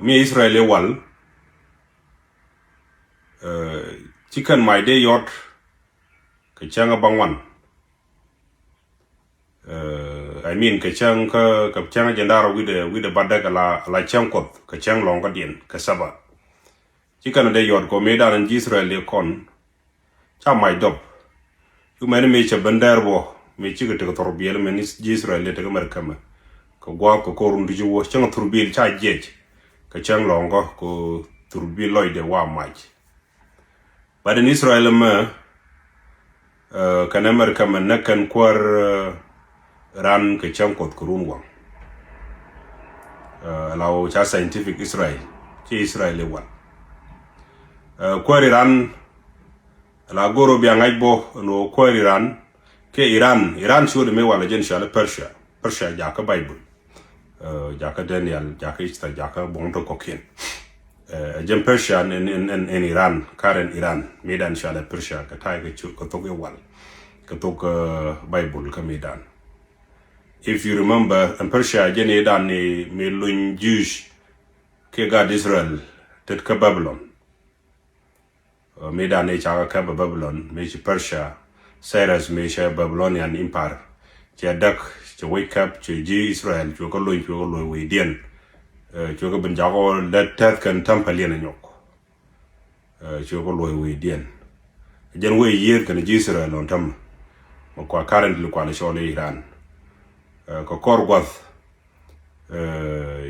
mi Israel wal chicken my day yot ke changa bangwan I mean ke chang ka changa jendara with the badak la chang kot ke chang long ka dien ke saba chicken day yot ko me dan Israel le kon cha my dob you many me che bandar bo me chiga te tor biel men Israel le te ka merkama ko gwa ko korun di wo chang turbil cha jej ka chang long ko turbil loide wa mach but in Israel kan America man nakan kwar ran ke chang kot kurun wang law cha scientific Israel che Israel wan kwar Iran la goro bi angaj bo no kwar Iran ke Iran should me wala jen shala Persia ja ka Bible ja ka Daniel ja ka Ista ja ka bonto kokin jem Persia in Iran current Iran medan shala Persia ka tai ka chu ka to wal ka to Bible ka medan. If you remember in Persia jen edan ni me lun Jewish ke God Israel tet ka Babylon medan e cha ka Babylon me Persia Cyrus me Babylonian empire che dak che wake up che ji Israel che ko lo we dien che ko ben jago let tat kan tampali na nyok che ko lo we dien jen we year kan ji Israel on tam ko currently ko na shole Iran ko korgwath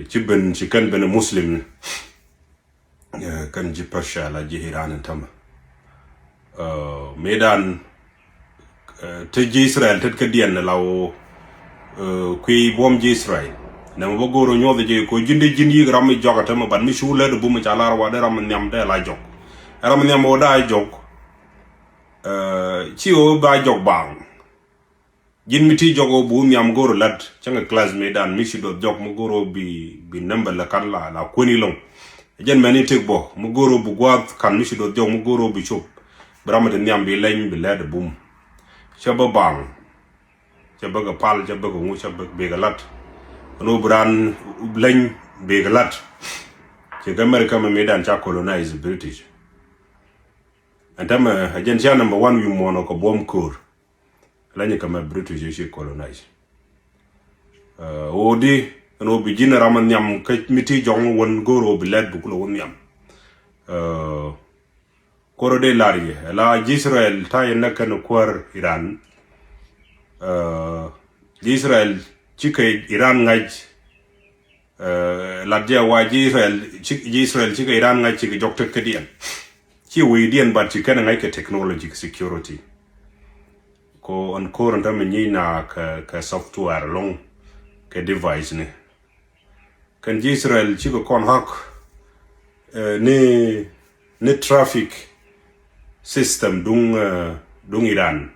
ci ben ci kan ben muslim kan ji Persia la ji Iran tam medan te ji Israel tet ka dien law kui bom ji Israel na mo goro nyodo je ko jinde jindi ram jogata ma ban mi shula de bum chalar wa de ram nyam de la jog ram nyam o da jog ci o ba jog bang jin mi ti jogo bu nyam goro lat changa class medan mi shi do jog mo goro bi number la kan la koni long jen mani tek bo mo goro bu gwat kan mi shi do jog mo goro bi chop bram de nyam bi lañ bi la de bum chaba bang chaba ga pal chaba ga ngu chaba be ga lat no bran lañ be ga lat che ga America me medan cha colonize British antama agency number 1 yu mono ko bom kur lañ ka ma British je colonize odi no bi jina raman nyam ka miti jong won goro bi led bu ko won nyam koro de lari la Israel ta yana kan kwar Iran Israel chike Iran ngaj la dia wa Israel chike Iran ngaj chike jokte kedian chi we dien but chike na ngaj ke technology security ko on koran ta menyi na ka software long ke device ne kan Israel chike kon hak ne traffic system dung Iran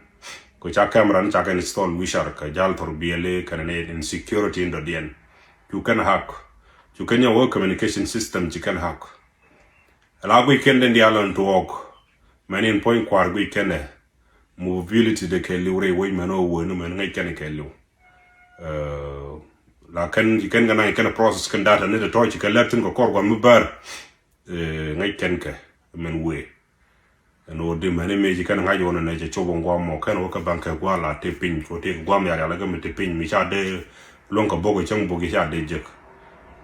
ko cha camera cha kan install wishar ka jal tor biele kan ne in security ndo dien you can hack you can your communication system you can hack ala weekend ndi alon to work manin point kwar weekend mobility de ke liure we mano wo no man ngai kan ke liu la kan you can gana kan process kan data ne de torch ka letin ko korgo mubar ngai kan ke men we no de mane meji kan ngajo wona na je chobo ngwamo kan o ka banka gwala te pin ko te gwam ya la ga me te pin mi cha de lonka bogo chang bogi cha de jek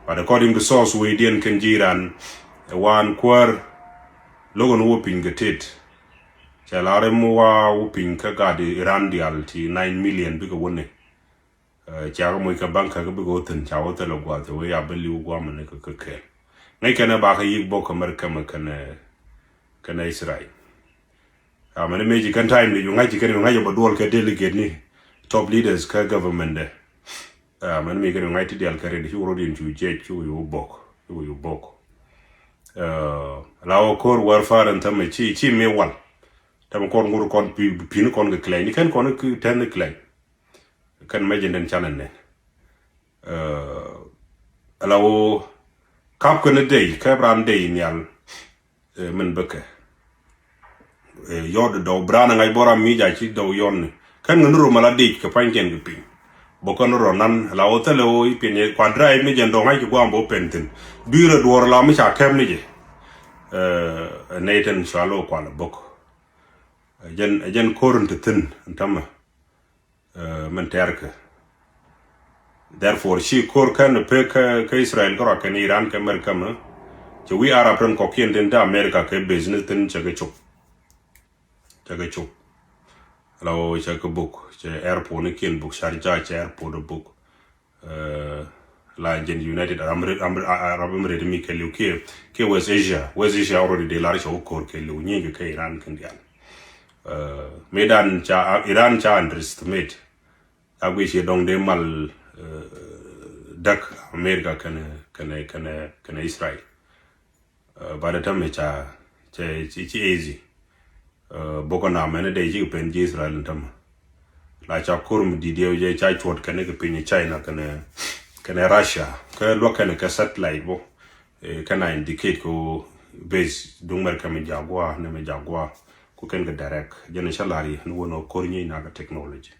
but according to source we dien kan jiran one kwar logon wo pin gatet cha la re mo wa wo pin ka ga de Iran dial ti 9 million bi ko wonne cha ga mo ka banka ga bi go ten cha o te lo gwa te we ya beli wo gwam ne ka ke ngai kana ba ka yik boko America ma kana Israel mane meji kan time ni ngaji kan ngaji ba duol ka delegate ni top leaders ka government de mane me kan ngaji dial ka re di wuro din ju je ju yu bok lawo kor war faran tam ci me wal tam kon ngur kon pin kon ga clay ni kan kon ku ten clay kan meji den channel ne lawo kap ko ne dey ka bran dey nyal men beke yod do brana ngai bora mi ja ci do yon kan nguru mala de ka panken gi pin bokono ronan la hotel o ipine quadra mi jendo ngai ki gwambo pentin biro duor la mi cha kem ni je Nathan shalo kwala bok jen korun tin ntama men terka therefore she kor kan pe ka Israel ko kan Iran ka America ma che we Arab ran ko kien den da America ka business tin chaga chok lawo chaga book che airport ni kien book Sharjah che airport book la gen United Arab Emirates mi ke lu ke West Asia already de la cho kor ke lu ni ke Iran kan dial medan cha Iran cha underestimate agwe she dong de mal dak America kana Israel by the time cha easy boko na mena de ji pen Israel tam la cha kurum di de je cha chot kana ke pin China kana Russia ka lo kana ka satellite bo kana indicate ko base dung mer kam jagwa ne me jagwa ko ken ga direct jene shalari no wono kornyi na ga technology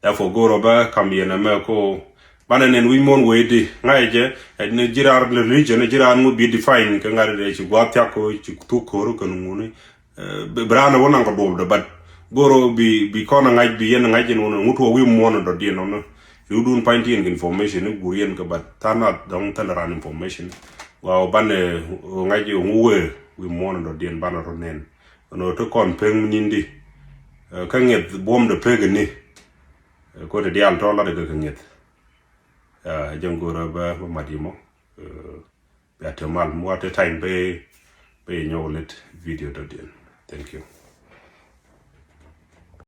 therefore go roba kam yena me ko bananen wi mon wede ngaje ne jirar le region ne jirar mu bi define ka ngare de ci gwatya ko ci tukoro kan ngune brana wona ko do bat goro bi kona ngaj bi yen ngaj no nguto wi mon do di no you dun painting information ne gurien ka bat tana dong talaran information wa bane ngaj nguwe wi mon do di bana ro nen no to kon peng nindi ka nget bom de pegni ko de dial to la de ka nget jangora ba madimo ya temal mo at time be nyolet video do den. Thank you.